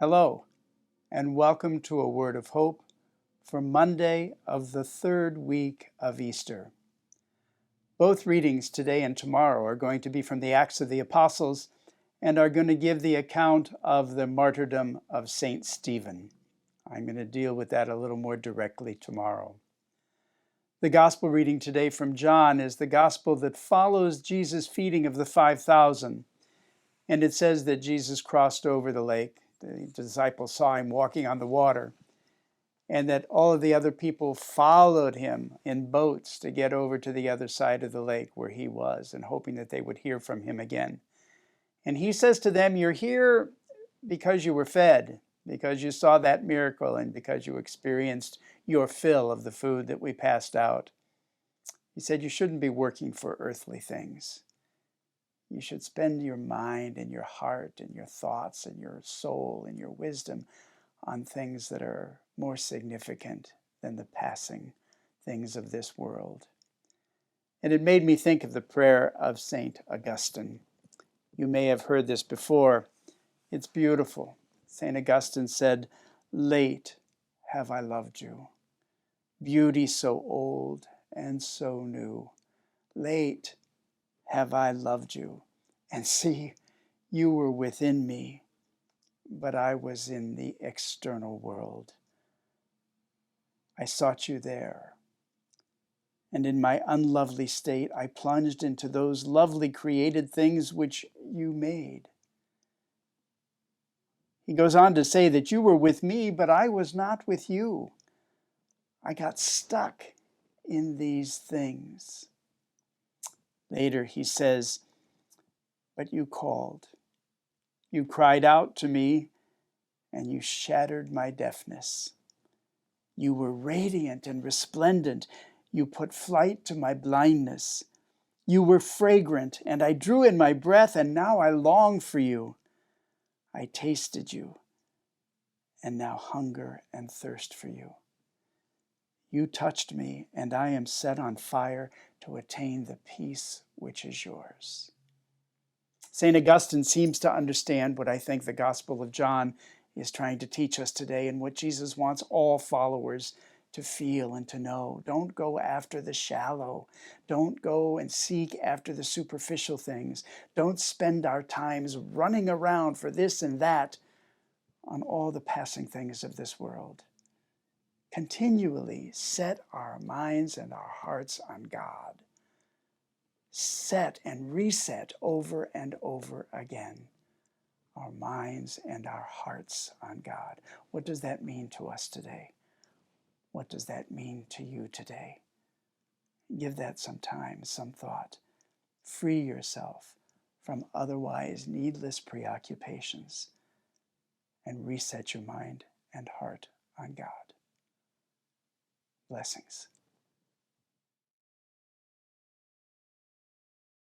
Hello, and welcome to a word of hope for Monday of the third week of Easter. Both readings today and tomorrow are going to be from the Acts of the Apostles and are going to give the account of the martyrdom of St. Stephen. I'm going to deal with that a little more directly tomorrow. The gospel reading today from John is the gospel that follows Jesus' feeding of the 5,000. And it says that Jesus crossed over the lake. The disciples saw him walking on the water, and that all of the other people followed him in boats to get over to the other side of the lake where he was, and hoping that they would hear from him again. And he says to them, "You're here because you were fed, because you saw that miracle, and because you experienced your fill of the food that we passed out." He said, "You shouldn't be working for earthly things. You should spend your mind and your heart and your thoughts and your soul and your wisdom on things that are more significant than the passing things of this world." And it made me think of the prayer of St. Augustine. You may have heard this before. It's beautiful. St. Augustine said, "Late have I loved you, beauty so old and so new. Late have I loved you, and see, you were within me, but I was in the external world. I sought you there, and in my unlovely state I plunged into those lovely created things which you made." He goes on to say that you were with me, but I was not with you. I got stuck in these things. Later he says, "But you called. You cried out to me, and you shattered my deafness. You were radiant and resplendent. You put flight to my blindness. You were fragrant, and I drew in my breath, and now I long for you. I tasted you, and now hunger and thirst for you. You touched me, and I am set on fire to attain the peace which is yours." St. Augustine seems to understand what I think the Gospel of John is trying to teach us today, and what Jesus wants all followers to feel and to know. Don't go after the shallow. Don't go and seek after the superficial things. Don't spend our times running around for this and that on all the passing things of this world. Continually set our minds and our hearts on God. Set and reset over and over again our minds and our hearts on God. What does that mean to us today? What does that mean to you today? Give that some time, some thought. Free yourself from otherwise needless preoccupations and reset your mind and heart on God. Blessings.